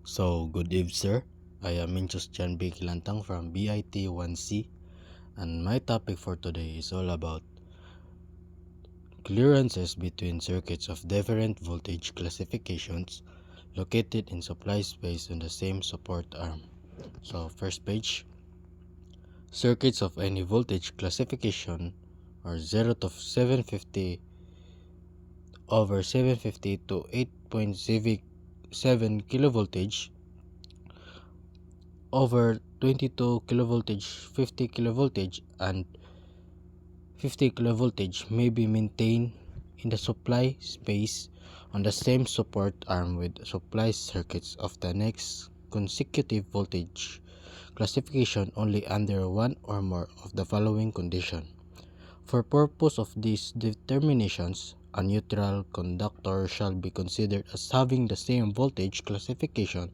So, good eve, sir. I am Minchos Jan B. Kilantang from BIT 1C, and my topic for today is all about clearances between circuits of different voltage classifications located in supply space on the same support arm. So, first page, circuits of any voltage classification are 0 to 750 over 750 to 8.7 kilovoltage over 22 kilovoltage, 50 kilovoltage, and 50 kilovoltage may be maintained in the supply space on the same support arm with supply circuits of the next consecutive voltage classification only under one or more of the following condition. For purpose of these determinations, a neutral conductor shall be considered as having the same voltage classification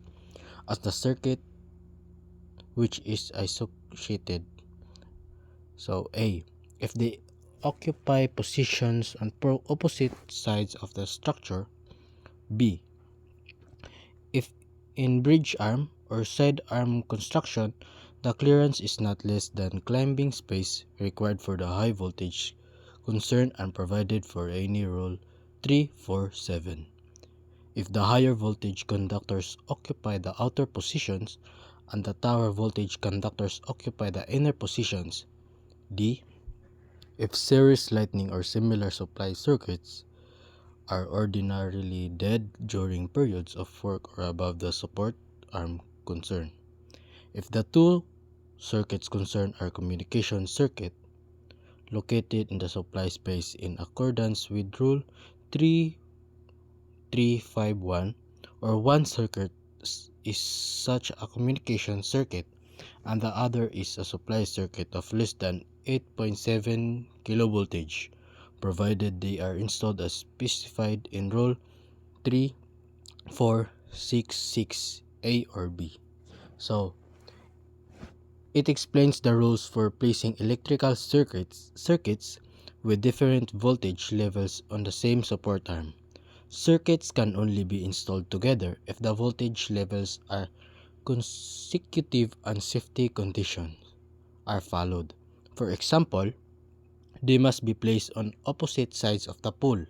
as the circuit which is associated. So A, if they occupy positions on opposite sides of the structure. B, if in bridge arm or side arm construction, the clearance is not less than climbing space required for the high voltage concerned and provided for any rule 347. If the higher voltage conductors occupy the outer positions and the tower voltage conductors occupy the inner positions. D, if series lighting or similar supply circuits are ordinarily dead during periods of work or above the support arm concerned. If the two circuits concerned are communication circuit located in the supply space in accordance with Rule 3351, or one circuit is such a communication circuit and the other is a supply circuit of less than 8.7 kilovoltage, provided they are installed as specified in Rule 3466A or B. So, it explains the rules for placing electrical circuits with different voltage levels on the same support arm. Circuits can only be installed together if the voltage levels are consecutive and safety conditions are followed. For example, they must be placed on opposite sides of the pole.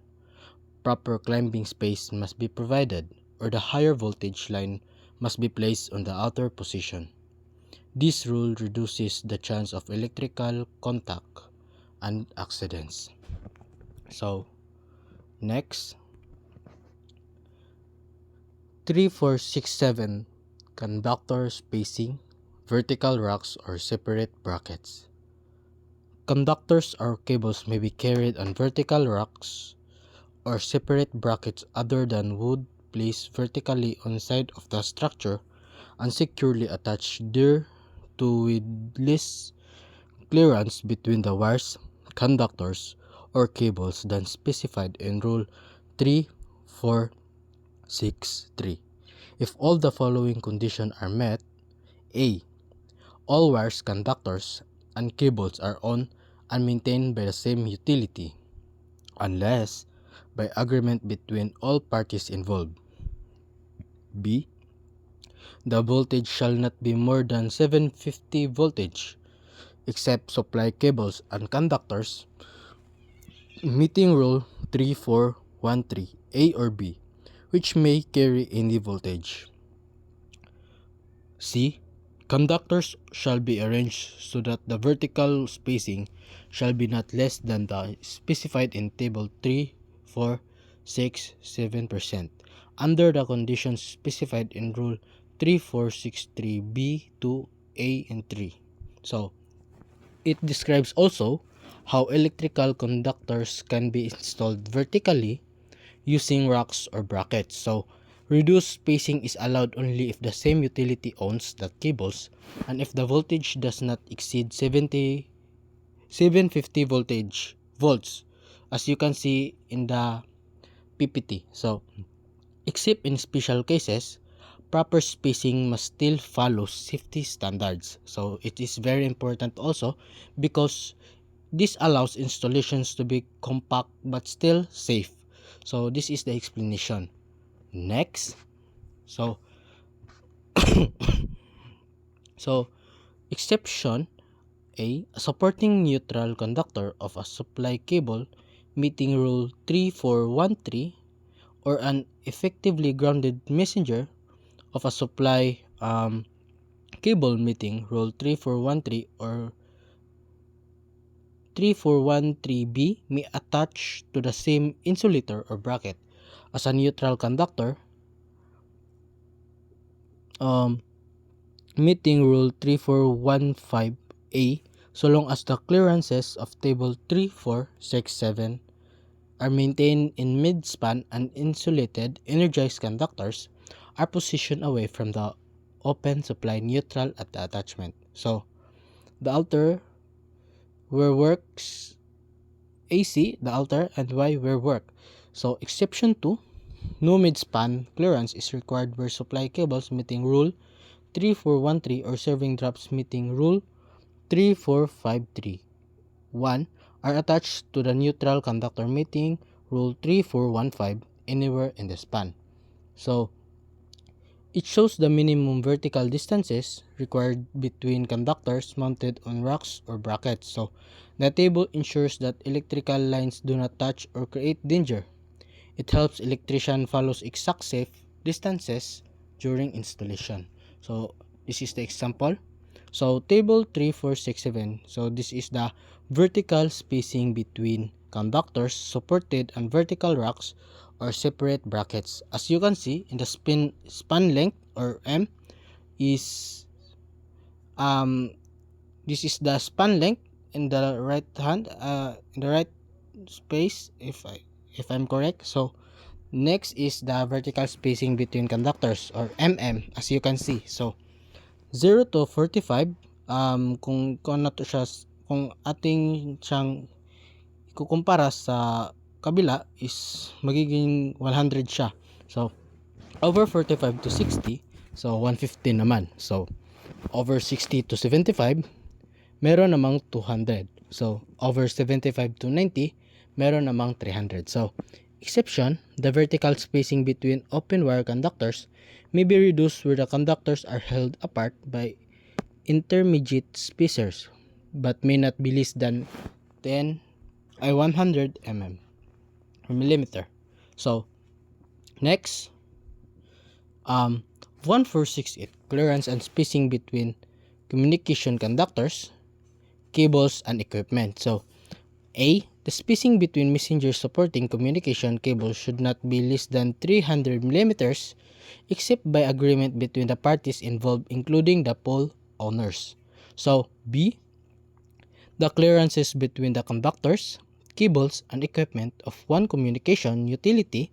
Proper climbing space must be provided, or the higher voltage line must be placed on the outer position. This rule reduces the chance of electrical contact and accidents. So, next, 3467 conductor spacing, vertical racks or separate brackets. Conductors or cables may be carried on vertical racks or separate brackets other than wood placed vertically on side of the structure and securely attached there to with less clearance between the wires, conductors, or cables than specified in Rule 3463. If all the following conditions are met: A, all wires, conductors, and cables are on and maintained by the same utility, unless by agreement between all parties involved. B, the voltage shall not be more than 750 voltage, except supply cables and conductors meeting Rule 3413A or B, which may carry any voltage. C, conductors shall be arranged so that the vertical spacing shall be not less than the specified in Table 3, 4, 6, 7% under the conditions specified in Rule 3463B, 2A, and 3. So, it describes also how electrical conductors can be installed vertically using racks or brackets. So, reduced spacing is allowed only if the same utility owns the cables and if the voltage does not exceed 750 volts, as you can see in the PPT. So, except in special cases, proper spacing must still follow safety standards. So, it is very important also because this allows installations to be compact but still safe. So, this is the explanation. Next, so So, exception A supporting neutral conductor of a supply cable meeting Rule 3413 or an effectively grounded messenger of a supply cable meeting Rule 3413 or 3413B may attach to the same insulator or bracket as a neutral conductor meeting Rule 3415A so long as the clearances of Table 3, 4, 6, 7 are maintained in mid-span and insulated energized conductors are positioned away from the open supply neutral at the attachment. So, the alter where works AC, the alter, and Y where work. So, exception 2, no mid-span clearance is required where supply cables meeting Rule 3413 or serving drops meeting Rule 3453. 1 are attached to the neutral conductor meeting Rule 3415 anywhere in the span. So, it shows the minimum vertical distances required between conductors mounted on racks or brackets. So, the table ensures that electrical lines do not touch or create danger. It helps electrician follows exact safe distances during installation. So, this is the example. So, table 3467. So, this is the vertical spacing between conductors supported on vertical racks or separate brackets. As you can see, in the span length or M is this is the span length in the right hand in the right space if I'm correct. So next is the vertical spacing between conductors or mm as you can see. So 0 to 45 kung ano to siya, kung ating siyang ikukumpara sa kabila is magiging 100 siya. So over 45 to 60, so 150 naman. So over 60 to 75, meron namang 200. So over 75 to 90, meron namang 300. So exception, the vertical spacing between open wire conductors may be reduced where the conductors are held apart by intermediate spacers but may not be less than 100 millimeter. So next, 1468 clearance and spacing between communication conductors, cables, and equipment. So A, the spacing between messengers supporting communication cables should not be less than 300 millimeters except by agreement between the parties involved including the pole owners. So B, the clearances between the conductors, cables, and equipment of one communication utility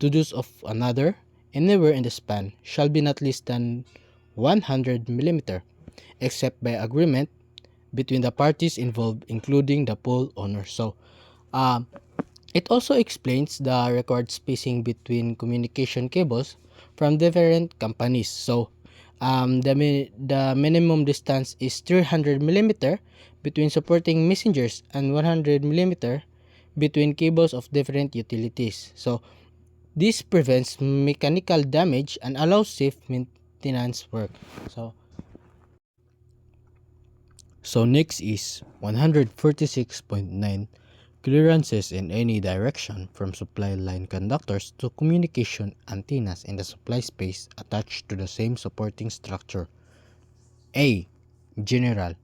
to those of another anywhere in the span shall be not less than 100 millimeter except by agreement between the parties involved including the pole owner. So it also explains the required spacing between communication cables from different companies. So the minimum distance is 300 millimeter between supporting messengers and 100 millimeter between cables of different utilities. So this prevents mechanical damage and allows safe maintenance work. So next is 146.9 clearances in any direction from supply line conductors to communication antennas in the supply space attached to the same supporting structure. A. General.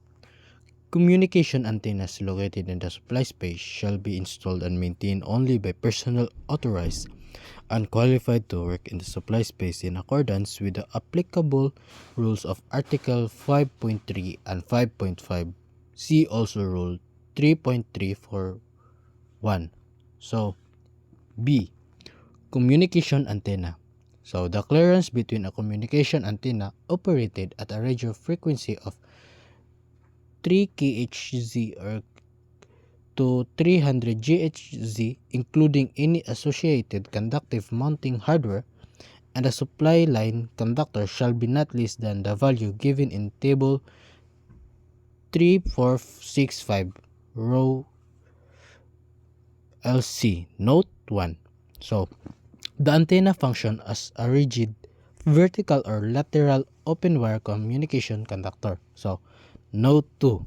Communication antennas located in the supply space shall be installed and maintained only by personnel authorized and qualified to work in the supply space in accordance with the applicable rules of Article 5.3 and 5.5. See also Rule 3.341. So, B. Communication antenna. So, the clearance between a communication antenna operated at a radio frequency of 3 kHz or to 300 GHz, including any associated conductive mounting hardware, and a supply line conductor shall be not less than the value given in Table 3465, row LC, note 1. So, the antenna function as a rigid vertical or lateral open wire communication conductor. So, note 2.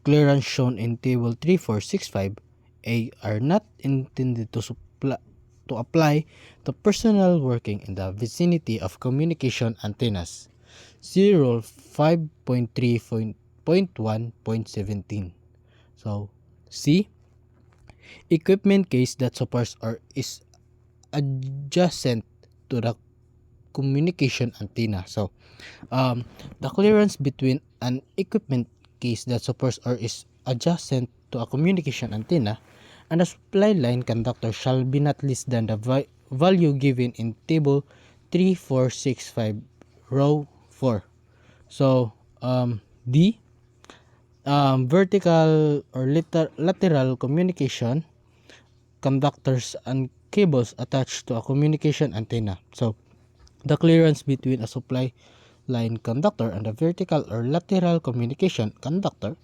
Clearance shown in table 3465A are not intended to apply to personnel working in the vicinity of communication antennas. See Rule 5.3.1.17. So, C. Equipment case that supports or is adjacent to the communication antenna. So, the clearance between an equipment case that supports or is adjacent to a communication antenna and a supply line conductor shall be not less than the value given in table 3465 row 4. So, D. Vertical or lateral communication conductors and cables attached to a communication antenna. So, the clearance between a supply line conductor and a vertical or lateral communication conductor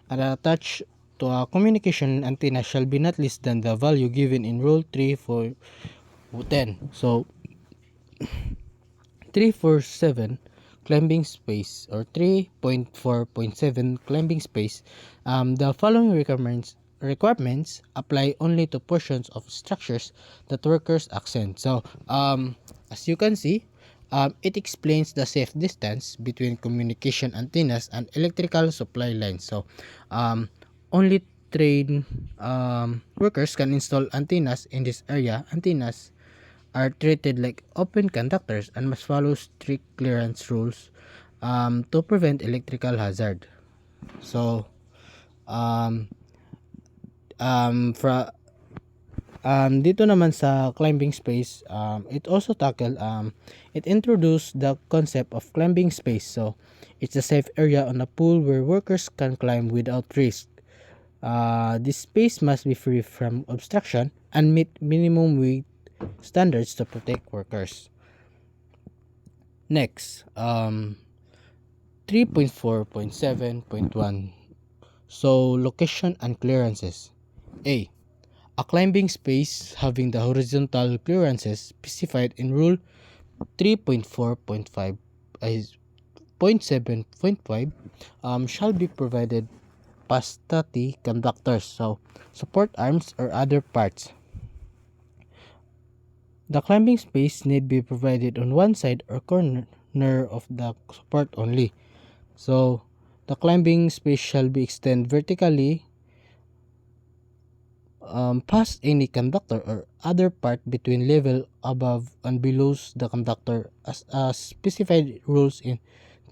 and attached to a communication antenna shall be not less than the value given in Rule 3.4.10. So, 347 climbing space or 3.4.7 climbing space, the following requirements apply only to portions of structures that workers accent. So, as you can see, it explains the safe distance between communication antennas and electrical supply lines. So, only trained workers can install antennas in this area. Antennas are treated like open conductors and must follow strict clearance rules to prevent electrical hazard. So, um, fra dito naman sa climbing space, it also it introduced the concept of climbing space. So, it's a safe area on a pool where workers can climb without risk. This space must be free from obstruction and meet minimum weight standards to protect workers. Next, 3.4.7.1. So, location and clearances. A. A climbing space having the horizontal clearances specified in Rule 3.4.5.7.5 shall be provided pastati conductors, so support arms or other parts. The climbing space need be provided on one side or corner of the support only. So, the climbing space shall be extended vertically past any conductor or other part between level above and below the conductor as specified rules in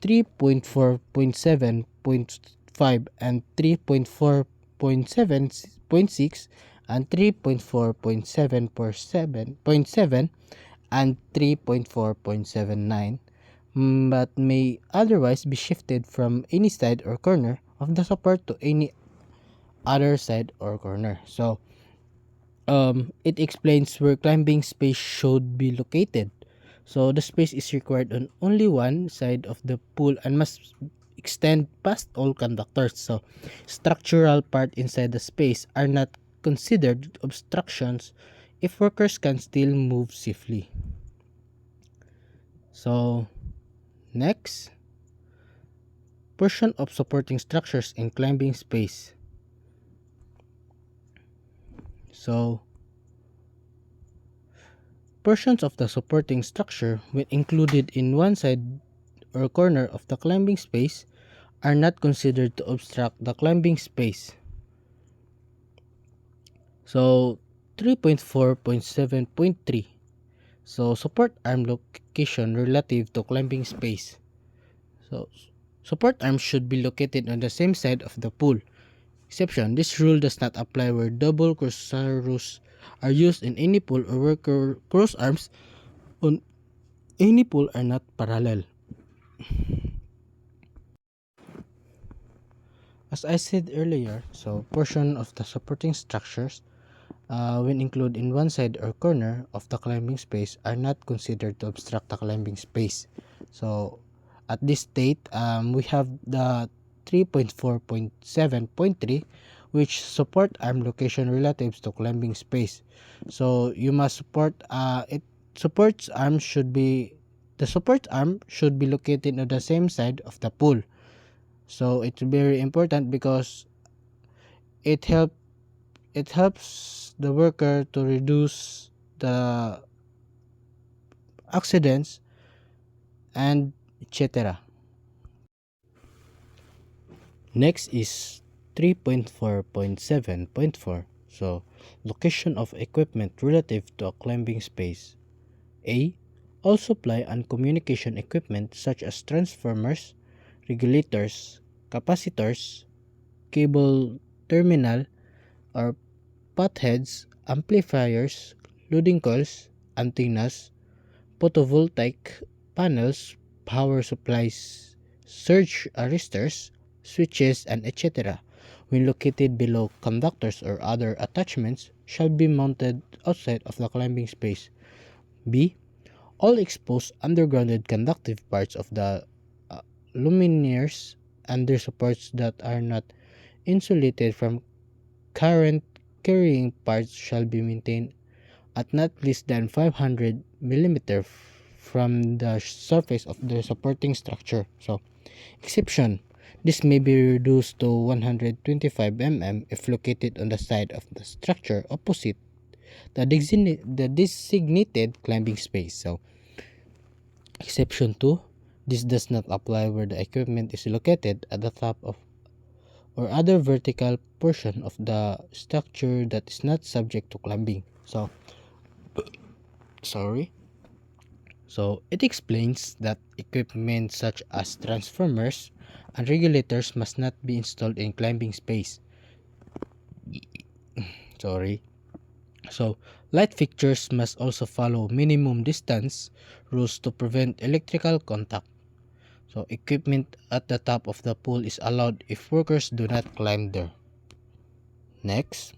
3.4.7.5 and 3.4.7.6 and 3.4.7.7 and 3.4.79, but may otherwise be shifted from any side or corner of the support to any other side or corner. So, it explains where climbing space should be located. So, the space is required on only one side of the pool and must extend past all conductors. So, structural part inside the space are not considered obstructions if workers can still move safely. So, next, portion of supporting structures in climbing space. So, portions of the supporting structure when included in one side or corner of the climbing space are not considered to obstruct the climbing space. So, 3.4.7.3. So, support arm location relative to climbing space. So, support arms should be located on the same side of the pool. Exception, this rule does not apply where double crossarrows are used in any pool or where cross arms on any pool are not parallel. As I said earlier, so portion of the supporting structures when included in one side or corner of the climbing space are not considered to obstruct the climbing space. So, at this state, we have the 3.4.7.3 which support arm location relatives to climbing space. So, you must support it supports arms should be the support arm should be located on the same side of the pool. So it's very important because it helps the worker to reduce the accidents and etc. Next is 3.4.7.4. So location of equipment relative to a climbing space. A. All supply and communication equipment such as transformers, regulators, capacitors, cable terminal or potheads, amplifiers, loading coils, antennas, photovoltaic panels, power supplies, surge arresters, switches, and etc. when located below conductors or other attachments shall be mounted outside of the climbing space. B. All exposed undergrounded conductive parts of the luminaires and their supports that are not insulated from current carrying parts shall be maintained at not less than 500 mm from the surface of the supporting structure. So, exception. This may be reduced to 125 mm if located on the side of the structure opposite the designated climbing space. So, exception 2. This does not apply where the equipment is located at the top of or other vertical portion of the structure that is not subject to climbing. So, it explains that equipment such as transformers and regulators must not be installed in climbing space. So, light fixtures must also follow minimum distance rules to prevent electrical contact. So, equipment at the top of the pool is allowed if workers do not climb there. Next,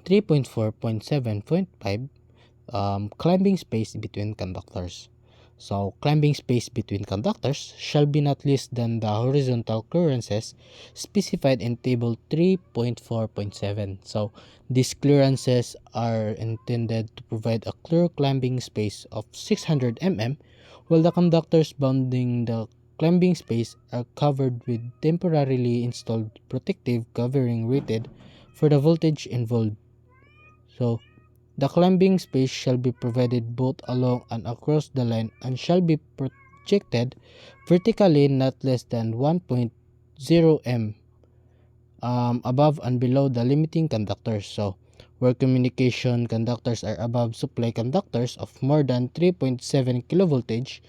3.4.7.5 climbing space between conductors. So, climbing space between conductors shall be not less than the horizontal clearances specified in Table 3.4.7. So, these clearances are intended to provide a clear climbing space of 600 mm, while the conductors bounding the climbing space are covered with temporarily installed protective covering rated for the voltage involved. So, the climbing space shall be provided both along and across the line and shall be projected vertically not less than 1.0 m above and below the limiting conductors. So, where communication conductors are above supply conductors of more than 3.7 kV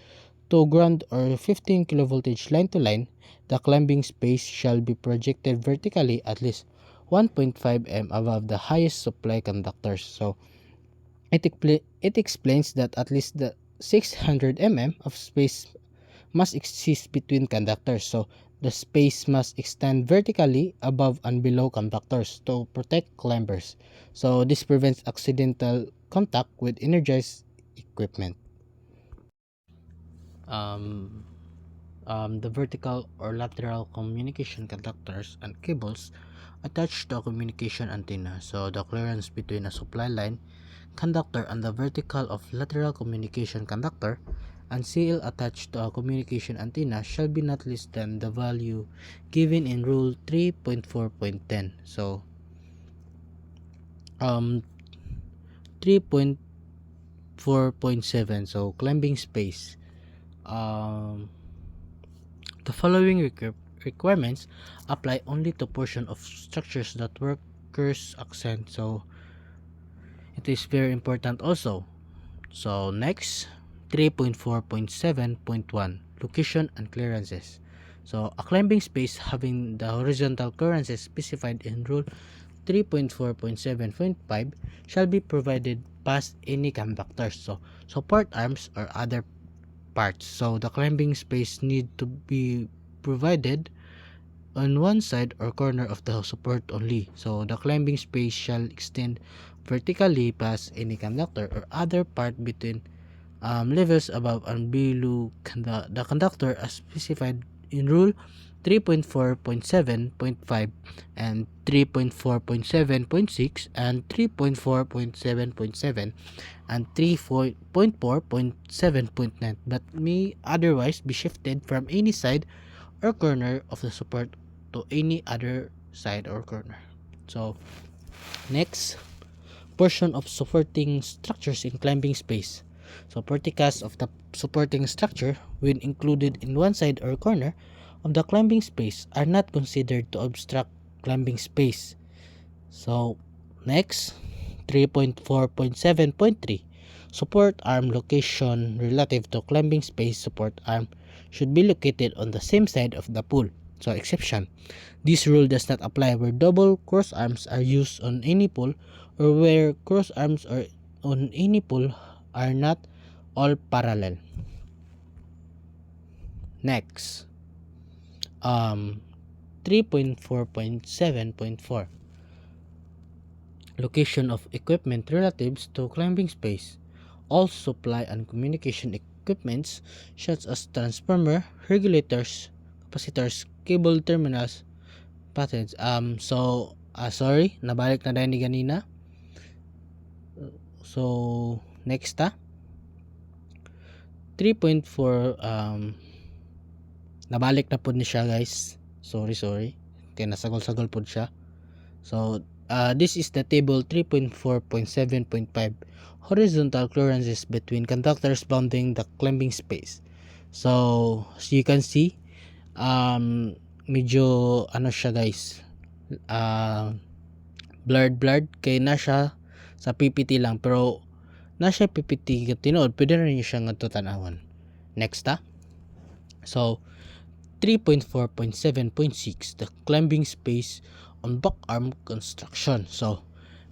to ground or 15 kV line to line, the climbing space shall be projected vertically at least 1.5 m above the highest supply conductors. So, it explains that at least the 600 mm of space must exist between conductors. So, the space must extend vertically above and below conductors to protect climbers. So, this prevents accidental contact with energized equipment. The vertical or lateral communication conductors and cables attached to a communication antenna. So, the clearance between a supply line conductor and the vertical of lateral communication conductor and CL attached to a communication antenna shall be not less than the value given in Rule 3.4.10. So, 3.4.7. So, climbing space. The following requirements apply only to portion of structures that workers accent. So, it is very important also. So, next, 3.4.7.1 location and clearances. So, a climbing space having the horizontal clearances specified in Rule 3.4.7.5 shall be provided past any conductors. So, support arms or other parts. So, the climbing space need to be provided on one side or corner of the support only. So, the climbing space shall extend vertically past any conductor or other part between levels above and below the conductor as specified in Rule 3.4.7.5 and 3.4.7.6 and 3.4.7.7 and 3.4.7.9 but may otherwise be shifted from any side or corner of the support to any other side or corner. So next, portion of supporting structures in climbing space. So particles of the supporting structure when included in one side or corner of the climbing space are not considered to obstruct climbing space. So next, 3.4.7.3, support arm location relative to climbing space. Support arm should be located on the same side of the pool. So exception, this rule does not apply where double cross arms are used on any pool or where cross arms are on any pool are not all parallel. Next, 3.4.7.4, location of equipment relatives to climbing space. All supply and communication equipments such as transformer, regulators, capacitors, cable terminals, patents. Sorry, nabalik na dahil ni ganina. So, next 3.4, nabalik na po ni siya guys. Sorry. Kaya nasagol-sagol po siya. So, this is the table 3.4.7.5, horizontal clearances between conductors bounding the climbing space. So, as you can see, medyo siya guys, blurred kay na siya sa PPT lang, pero na siya PPT tinuod pwede rin niyo siya ngadto tan-awon. Next so 3.4.7.6, the climbing space on back arm construction. So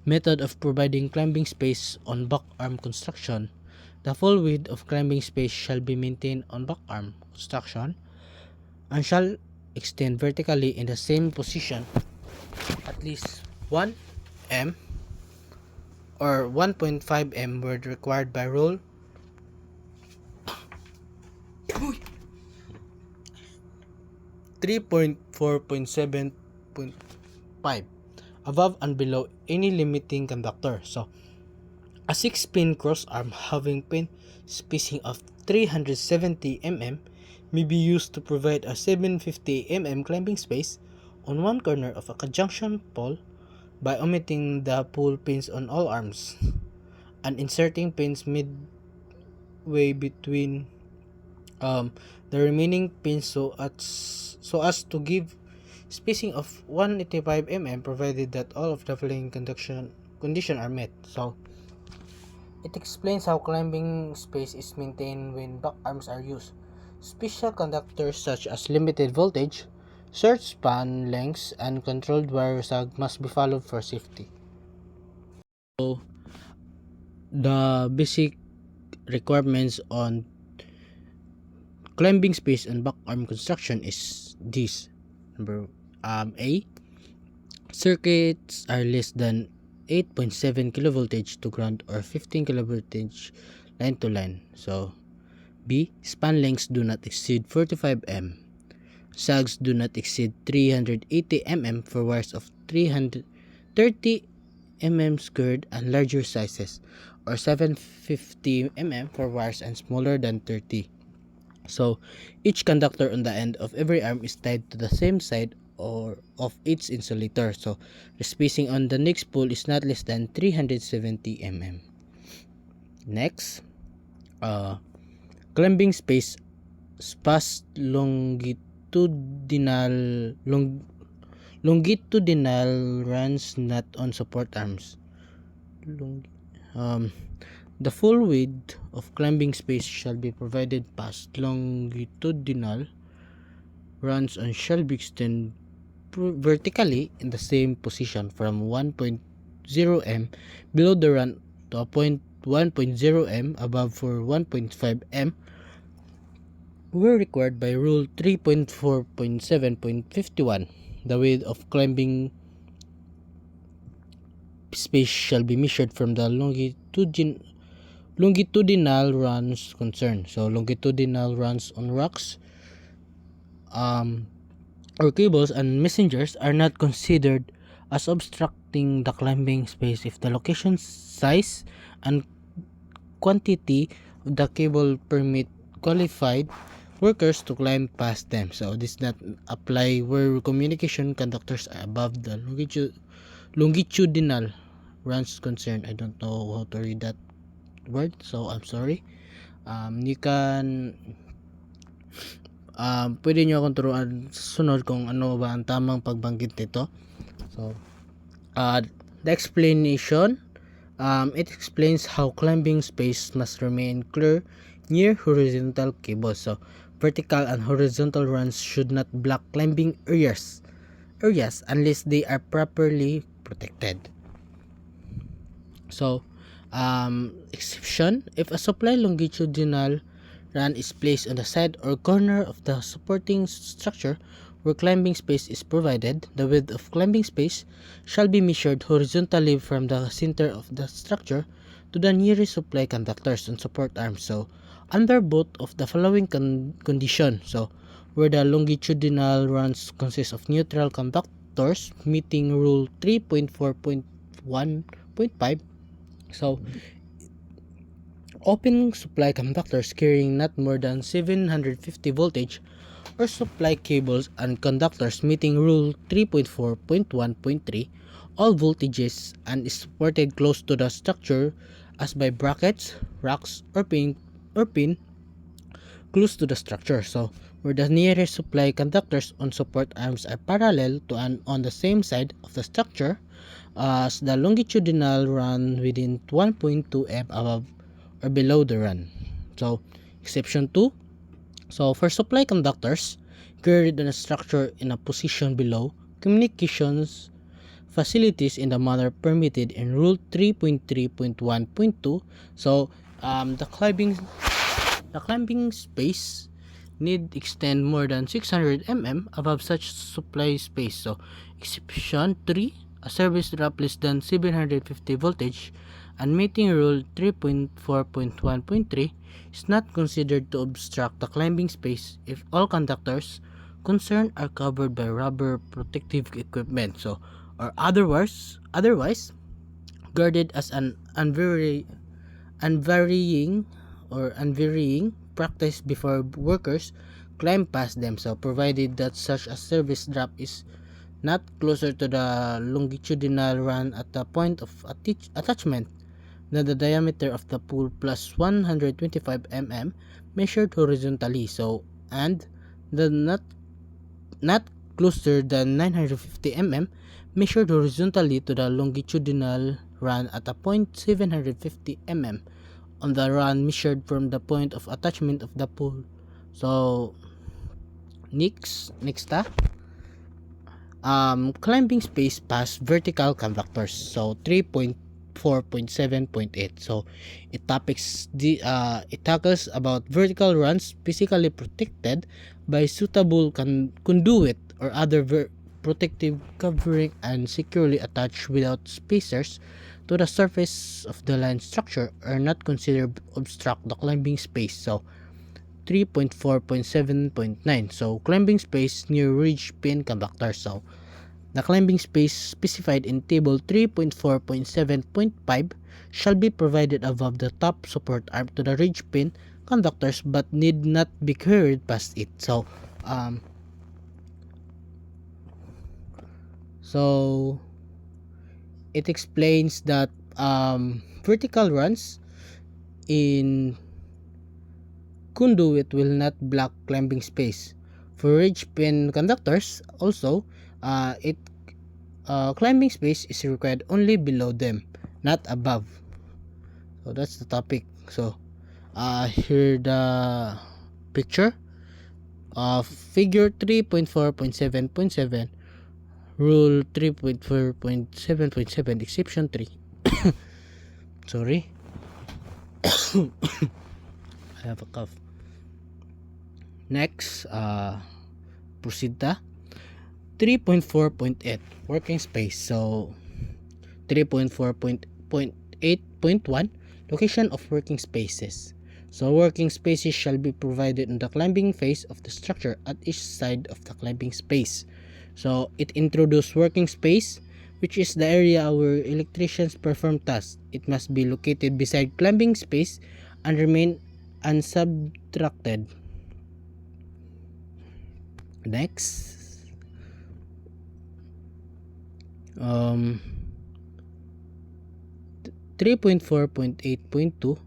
method of providing climbing space on back arm construction. The full width of climbing space shall be maintained on back arm construction and shall extend vertically in the same position at least 1 m or 1.5 m where required by rule 3.4.7.5 above and below any limiting conductor. So a 6-pin cross arm having pin spacing of 370 mm may be used to provide a 750 mm climbing space on one corner of a conjunction pole by omitting the pull pins on all arms and inserting pins midway between the remaining pins so as to give spacing of 185 mm provided that all of the following condition are met. So it explains how climbing space is maintained when back arms are used. Special conductors such as limited voltage, short span lengths, and controlled wire sag must be followed for safety. So the basic requirements on climbing space and back arm construction is this. Number A, circuits are less than 8.7 kilovoltage to ground or 15 kilovoltage line to line. So B, span lengths do not exceed 45 m. Sags do not exceed 380 mm for wires of 330 mm squared and larger sizes, or 750 mm for wires and smaller than 30. So each conductor on the end of every arm is tied to the same side or of its insulator. So the spacing on the next pole is not less than 370 mm. Next, climbing space spas longitudinal runs not on support arms. The full width of climbing space shall be provided past longitudinal runs and shall be extended vertically in the same position from 1.0 m below the run to a point 1.0 m above for 1.5 m were required by Rule 3.4.7.51. The width of climbing space shall be measured from the longitudinal runs concerned. So longitudinal runs on rocks or cables and messengers are not considered as obstructing the climbing space if the location, size, and quantity of the cable permit qualified workers to climb past them. So this not apply where communication conductors are above the longitudinal runs concerned. I don't know how to read that word, so I'm sorry. You can pwede nyo akong turuan sa sunod kung ano ba ang tamang pagbanggit nito. So the explanation, it explains how climbing space must remain clear near horizontal cables. So vertical and horizontal runs should not block climbing areas unless they are properly protected. So exception, if a supply longitudinal run is placed on the side or corner of the supporting structure where climbing space is provided, the width of climbing space shall be measured horizontally from the center of the structure to the nearest supply conductors and support arms. So under both of the following condition, so where the longitudinal runs consist of neutral conductors meeting rule 3.4.1.5, so open supply conductors carrying not more than 750 voltage or supply cables and conductors meeting rule 3.4.1.3, all voltages and is supported close to the structure as by brackets, racks, or pin close to the structure. So where the nearest supply conductors on support arms are parallel to and on the same side of the structure as the longitudinal run within 1.2 m above or below the run. So exception 2, so for supply conductors carried on a structure in a position below communications facilities in the manner permitted in rule 3.3.1.2, so the climbing space need extend more than 600 mm above such supply space. So exception 3, a service drop less than 750 voltage and meeting rule 3.4.1.3 is not considered to obstruct the climbing space if all conductors concerned are covered by rubber protective equipment, so or otherwise guarded as an unvarying practice before workers climb past them, so provided that such a service drop is not closer to the longitudinal run at the point of attachment than the diameter of the pool plus 125 mm measured horizontally, so and the not closer than 950 mm measured horizontally to the longitudinal run at a point 750 mm on the run measured from the point of attachment of the pool. So next climbing space past vertical conductors, so 3.4.7.8, so it tackles about vertical runs physically protected by suitable conduit or other protective covering and securely attached without spacers to the surface of the line structure are not considered obstruct the climbing space. So 3.4.7.9, so climbing space near ridge pin conductors. So the climbing space specified in table 3.4.7.5 shall be provided above the top support arm to the ridge pin conductors but need not be carried past it. So it explains that vertical runs in conduit will not block climbing space. For ridge pin conductors also, climbing space is required only below them, not above. So that's the topic. So here the picture of figure 3.4.7.7 rule 3.4.7.7 exception 3. Sorry. I have a cough. Next, proceed ta 3.4.8 working space. So 3.4.8.1 location of working spaces. So working spaces shall be provided in the climbing phase of the structure at each side of the climbing space. So it introduced working space, which is the area where electricians perform tasks. It must be located beside climbing space and remain unsubtracted. Next, um, 3.4.8.2,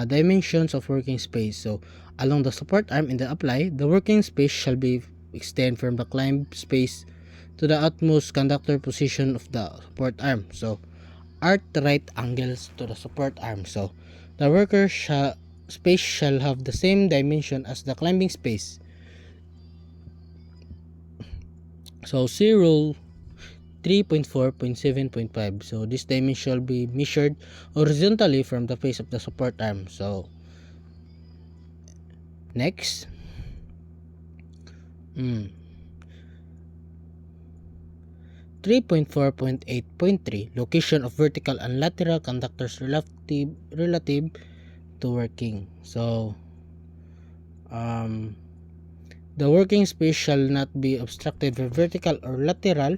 dimensions of working space. So along the support arm in the apply, the working space shall be extend from the climb space to the utmost conductor position of the support arm. So at right angles to the support arm. So the worker space shall have the same dimension as the climbing space. So see rule 3.4.7.5. So this dimension shall be measured horizontally from the face of the support arm. So next, 3.4.8.3, location of vertical and lateral conductors relative to working. So the working space shall not be obstructed by vertical or lateral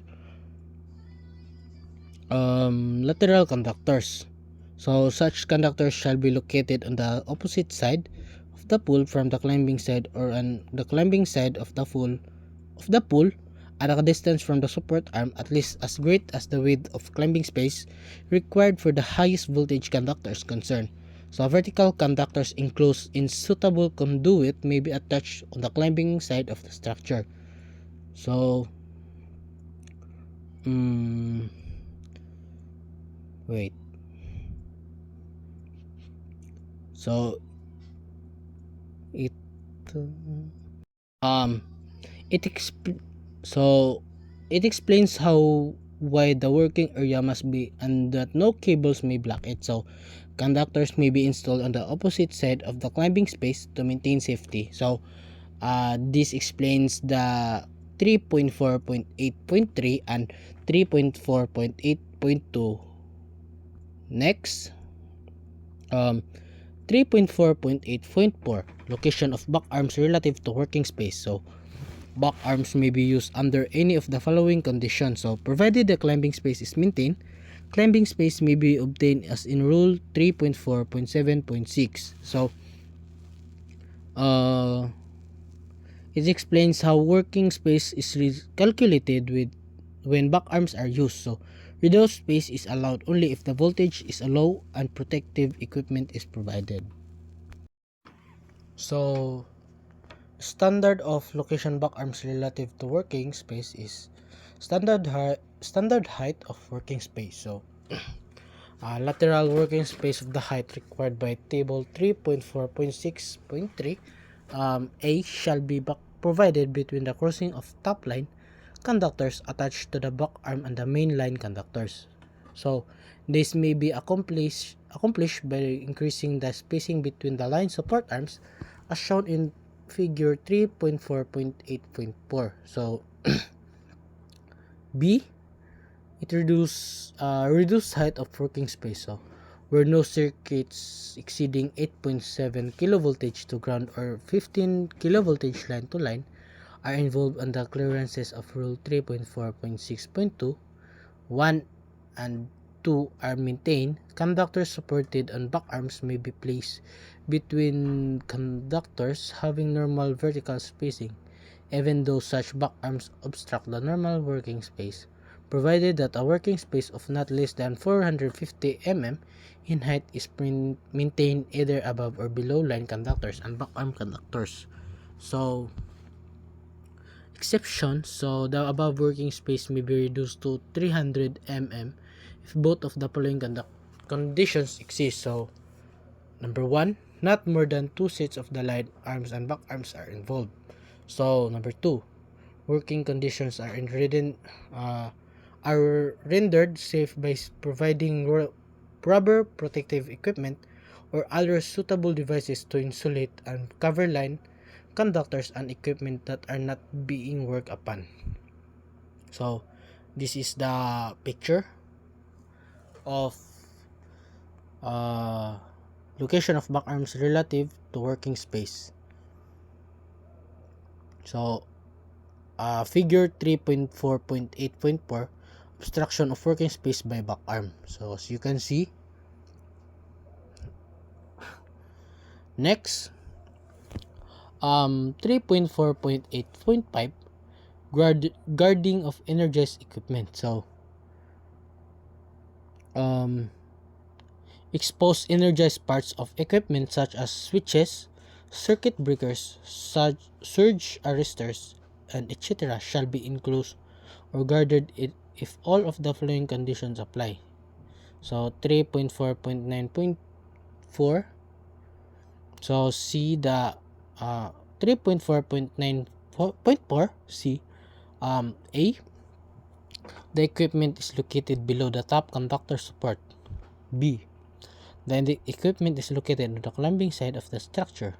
conductors. So such conductors shall be located on the opposite side of the pool from the climbing side, or on the climbing side of the pool at a distance from the support arm at least as great as the width of climbing space required for the highest voltage conductors concerned. So vertical conductors enclosed in suitable conduit may be attached on the climbing side of the structure. So wait. So it um it exp- so it explains how wide the working area must be and that no cables may block it. So conductors may be installed on the opposite side of the climbing space to maintain safety. So this explains the 3.4.8.3 and 3.4.8.2. Next, 3.4.8.4, location of back arms relative to working space. So back arms may be used under any of the following conditions. So provided the climbing space is maintained, climbing space may be obtained as in rule 3.4.7.6. So it explains how working space is calculated with when back arms are used. So reduced space is allowed only if the voltage is low and protective equipment is provided. So standard of location back arms relative to working space is standard height of working space. So lateral working space of the height required by table 3.4.6.3, A shall be provided between the crossing of top line conductors attached to the back arm and the main line conductors. So this may be accomplished by increasing the spacing between the line support arms as shown in figure 3.4.8.4. So B, it reduce height of working space. So where no circuits exceeding 8.7 kilovoltage to ground or 15 kilovoltage line to line are involved on the clearances of rule 3.4.6.2, 1 and 2 are maintained. Conductors supported on back arms may be placed between conductors having normal vertical spacing, even though such back arms obstruct the normal working space, provided that a working space of not less than 450 mm in height is maintained either above or below line conductors and back arm conductors. So exception, so the above working space may be reduced to 300 mm if both of the following conditions exist. So number 1, not more than 2 sets of the line arms and back arms are involved. So number 2, working conditions are rendered safe by providing rubber protective equipment or other suitable devices to insulate and cover line conductors and equipment that are not being worked upon. So this is the picture of Location of back arms relative to working space. So, figure 3.4.8.4, obstruction of working space by back arm. So, as you can see, next, 3.4.8.5, guarding of energized equipment. So, expose energized parts of equipment such as switches, circuit breakers, surge arresters, and etc. shall be enclosed or guarded if all of the following conditions apply. So 3.4.9.4. So see the 3.4.9.4 C. A. The equipment is located below the top conductor support. B. The equipment is located on the climbing side of the structure.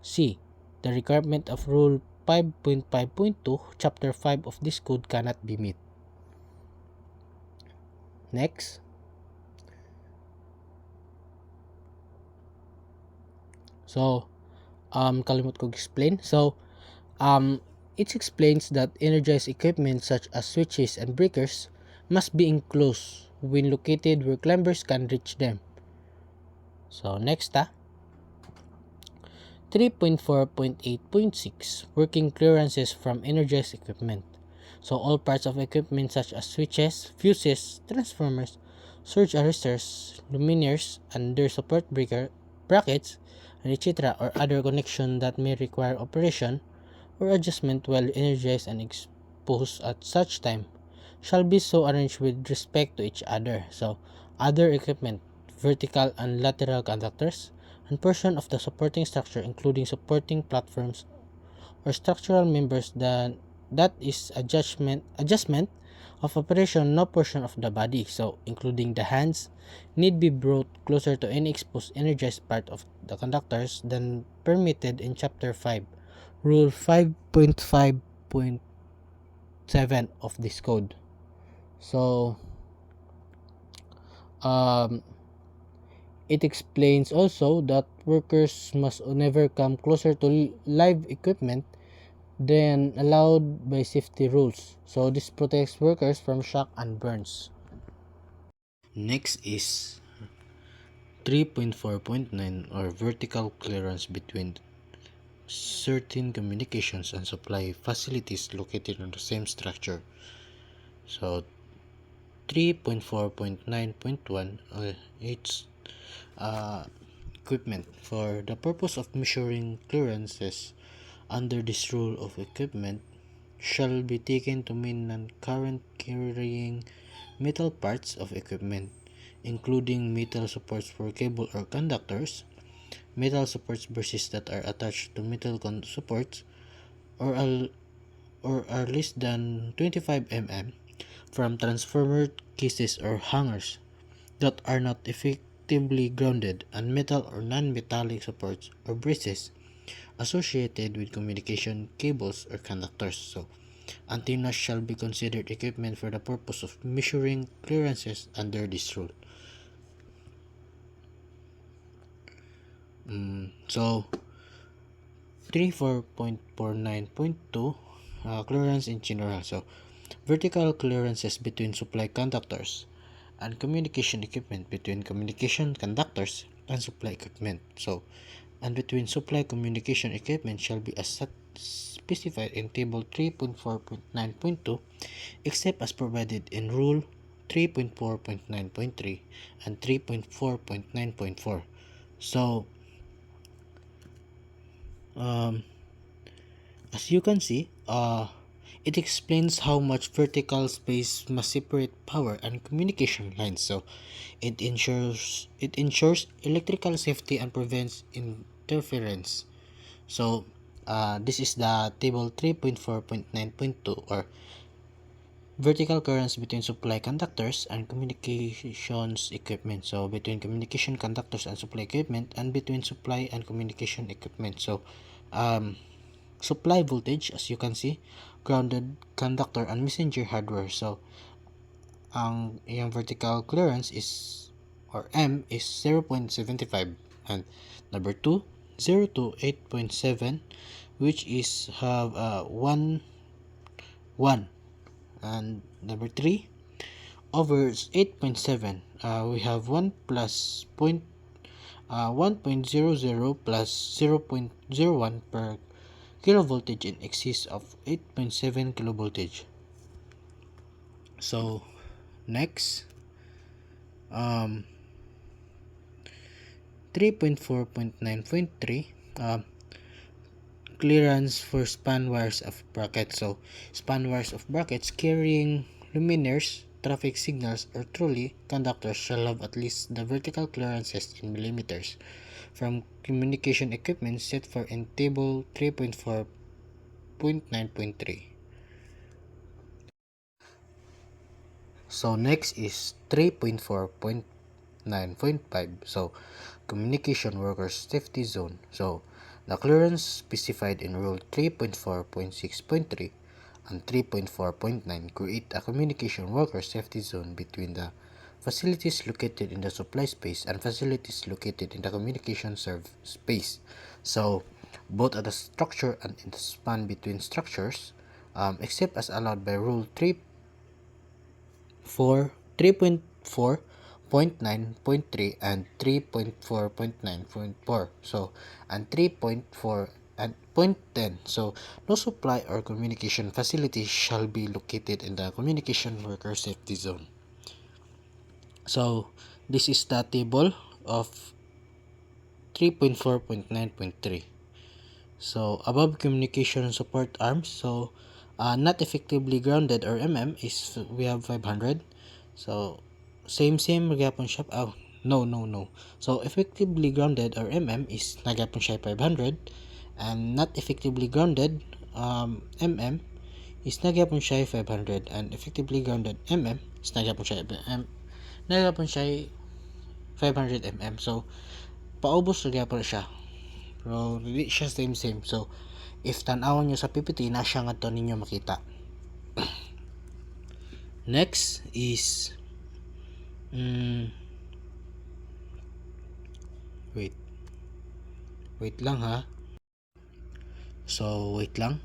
C. The requirement of Rule 5.5.2, Chapter 5 of this code cannot be met. Next. So, kalimut ko explain. So, it explains that energized equipment such as switches and breakers must be enclosed when located where climbers can reach them. So, next 3.4.8.6 Working clearances from energized equipment. So, all parts of equipment such as switches, fuses, transformers, surge arresters, luminaires, and their support breaker, brackets, and etc. or other connection that may require operation or adjustment while energized and exposed at such time shall be so arranged with respect to each other. So, other equipment, vertical and lateral conductors, and portion of the supporting structure including supporting platforms or structural members that is adjustment of operation no portion of the body, so including the hands, need be brought closer to any exposed energized part of the conductors than permitted in Chapter 5, Rule 5.5.7 of this code. So, it explains also that workers must never come closer to live equipment than allowed by safety rules. So this protects workers from shock and burns. Next is 3.4.9 or vertical clearance between certain communications and supply facilities located on the same structure. So 3.4.9.1 it's equipment. For the purpose of measuring clearances under this rule of equipment shall be taken to mean non-current carrying metal parts of equipment, including metal supports for cable or conductors, metal supports braces that are attached to metal supports or are less than 25 mm from transformer cases or hangers that are not effectively grounded, and metal or non-metallic supports or braces associated with communication cables or conductors. So, antennas shall be considered equipment for the purpose of measuring clearances under this rule. So, 3.4.49.2 clearance in general. So, vertical clearances between supply conductors and communication equipment, between communication conductors and supply equipment. So, and between supply communication equipment shall be as specified in table 3.4.9.2 except as provided in rule 3.4.9.3 and 3.4.9.4. So, as you can see, it explains how much vertical space must separate power and communication lines. So it ensures electrical safety and prevents interference. So this is the table 3.4.9.2 or vertical clearance between supply conductors and communications equipment. So between communication conductors and supply equipment, and between supply and communication equipment. So supply voltage, as you can see, grounded, conductor, and messenger hardware. So ang iyang vertical clearance is, or M, is 0.75. And number 2, 0 to 8.7, which is have 1 1. And number 3, over 8.7, we have 1 plus 1.00 plus 0.01 per kilovoltage in excess of 8.7 kilovoltage. So next, 3.4.9.3, clearance for span wires of brackets. So span wires of brackets carrying luminaires, traffic signals, or truly conductors shall have at least the vertical clearances in millimeters from communication equipment set for in table 3.4.9.3. So next is 3.4.9.5. So communication workers safety zone. So the clearance specified in rule 3.4.6.3 and 3.4.9 create a communication worker safety zone between the facilities located in the supply space and facilities located in the communication serve space. So both at the structure and in the span between structures, except as allowed by rule 3.4.9.3 and 3.4.9.4. So and 3.4 and point 10. So no supply or communication facility shall be located in the communication worker safety zone. So this is the table of 3.4.9.3. So above communication support arms, so not effectively grounded or is we have 500. So same magyapon siya. No. So effectively grounded or is nagyapon siya 500, and not effectively grounded is nagyapon siya 500, and effectively grounded is nagyapon siya 500 So paubos nagyapon siya. Pero hindi siya same. So if tan-awon nyo sa PPT, na siya nga to ninyo makita. Next is wait lang ha. So wait lang.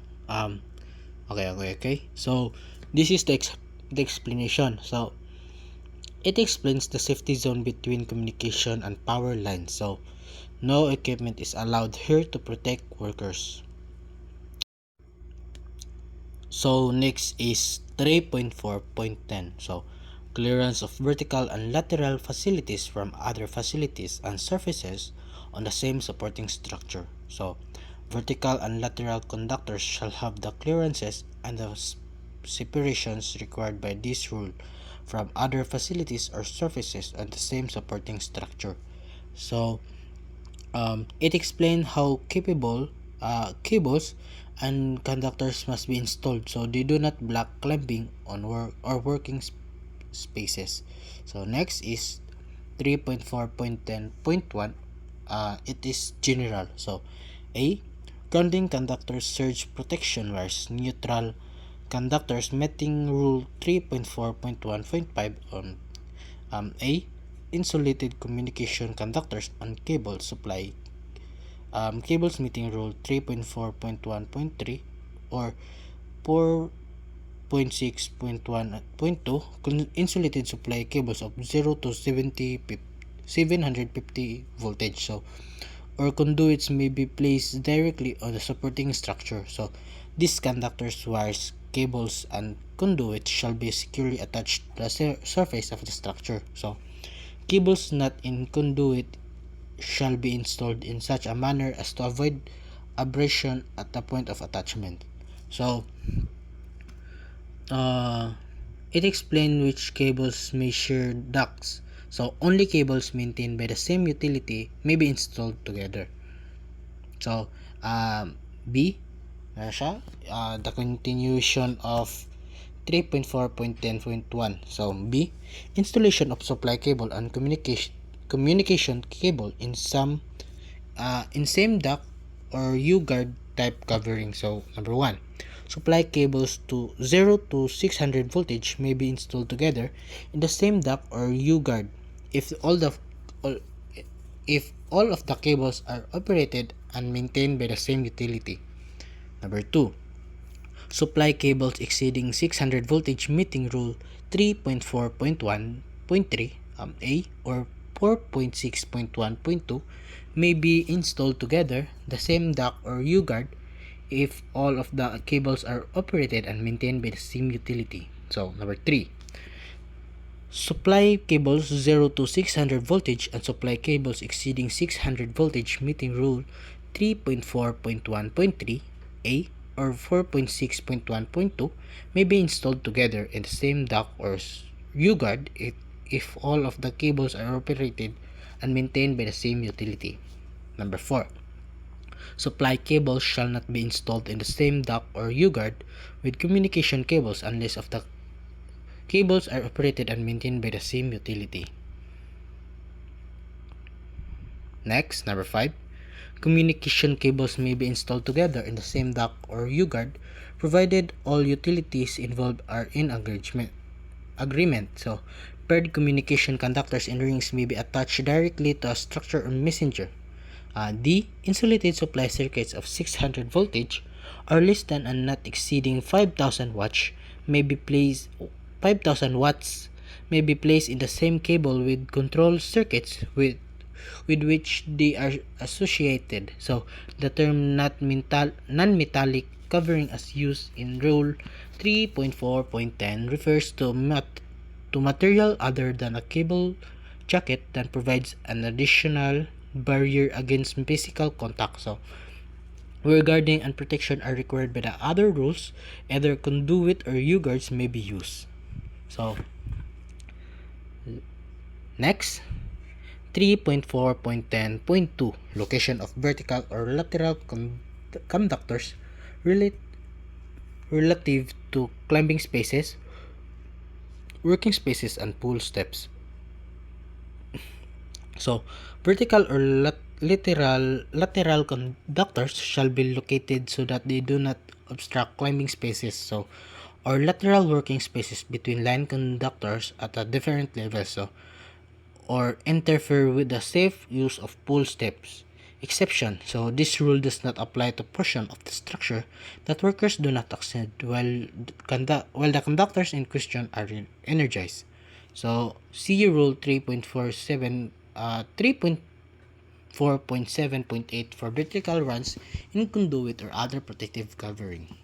Okay. So this is the explanation. So it explains the safety zone between communication and power lines. So no equipment is allowed here to protect workers. So next is 3.4.10. So clearance of vertical and lateral facilities from other facilities and surfaces on the same supporting structure. So vertical and lateral conductors shall have the clearances and the separations required by this rule from other facilities or surfaces on the same supporting structure. So it explained how capable cables and conductors must be installed so they do not block climbing on working spaces. So next is 3.4.10.1. It is general. So A, grounding conductors surge protection wires neutral conductors meeting rule 3.4.1.5 on A, insulated communication conductors on cable supply cables meeting rule 3.4.1.3 or 4.6.1.2 insulated supply cables of 0 to 750 voltage. So or conduits may be placed directly on the supporting structure. So these conductors, wires, cables, and conduits shall be securely attached to the surface of the structure. So cables not in conduit shall be installed in such a manner as to avoid abrasion at the point of attachment. So it explains which cables may share ducts. So only cables maintained by the same utility may be installed together. So B, the continuation of 3.4.10.1. So B, installation of supply cable and communication cable in same duct or U-guard type covering. So number 1, supply cables to 0 to 600 voltage may be installed together in the same duct or U-guard if all of the cables are operated and maintained by the same utility. Number 2. Supply cables exceeding 600 voltage meeting rule 3.4.1.3 A or 4.6.1.2 may be installed together, the same duct or U-guard, if all of the cables are operated and maintained by the same utility. So, number 3. Supply cables 0 to 600 voltage and supply cables exceeding 600 voltage meeting rule 3.4.1.3 A or 4.6.1.2 may be installed together in the same duct or U-guard if all of the cables are operated and maintained by the same utility. Number 4. Supply cables shall not be installed in the same duct or U-guard with communication cables unless of the cables are operated and maintained by the same utility. Next, number 5. Communication cables may be installed together in the same duct or U-guard provided all utilities involved are in agreement. So, paired communication conductors and rings may be attached directly to a structure or messenger. D. Insulated supply circuits of 600 voltage or less than and not exceeding 5,000 watts may be placed 5,000 watts may be placed in the same cable with control circuits with which they are associated. So, the term non-metallic covering as used in Rule 3.4.10 refers to material other than a cable jacket that provides an additional barrier against physical contact. So, regarding and protection are required by the other rules, either conduit or U-guards may be used. So, next, 3.4.10.2 Location of vertical or lateral conductors relative to climbing spaces, working spaces, and pool steps. So, vertical or lateral conductors shall be located so that they do not obstruct climbing spaces, so or lateral working spaces between line conductors at a different levels, so or interfere with the safe use of pool steps. Exception. So this rule does not apply to portion of the structure that workers do not access while the conductors in question are energized. So see Rule 3.4.7.8 for vertical runs in conduit or other protective covering.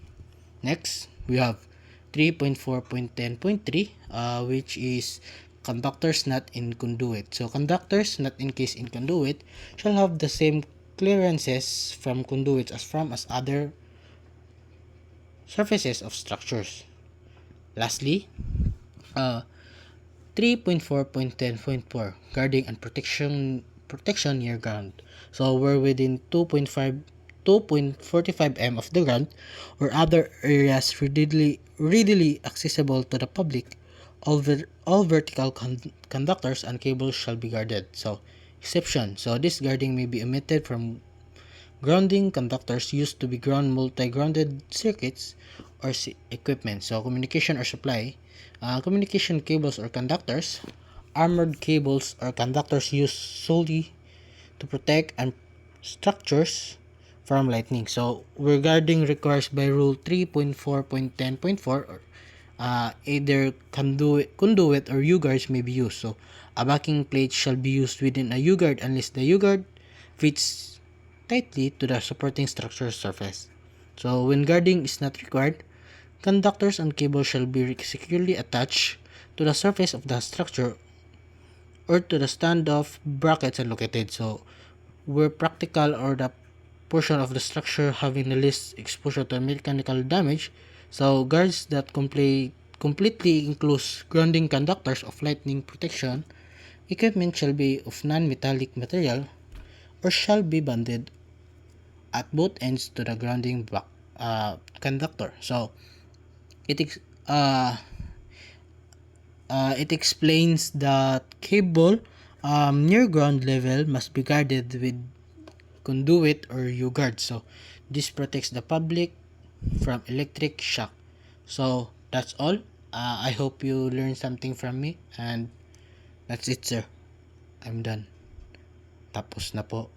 Next, we have 3.4.10.3 which is conductors not in conduit. So, conductors not encased in conduit shall have the same clearances from conduits as from other surfaces of structures. Lastly, 3.4.10.4 guarding and protection near ground. So, we're within 2.45 m of the ground or other areas readily accessible to the public. All vertical conductors and cables shall be guarded. So, exception. So, this guarding may be omitted from grounding conductors used to be ground multi-grounded circuits or equipment. So, communication or supply, communication cables or conductors, armored cables or conductors used solely to protect and structures from lightning. So, regarding requires by Rule 3.4.10.4 either conduit or U-guards may be used. So, a backing plate shall be used within a U-guard unless the U-guard fits tightly to the supporting structure surface. So, when guarding is not required, conductors and cables shall be securely attached to the surface of the structure or to the standoff brackets are located. So, where practical or the portion of the structure having the least exposure to mechanical damage, so guards that completely enclose grounding conductors of lightning protection equipment shall be of non-metallic material or shall be bonded at both ends to the grounding conductor. So it explains that cable near ground level must be guarded with conduit or U-guard. So this protects the public from electric shock. So that's all. I hope you learned something from me, and that's it, sir. I'm done. tapos na po.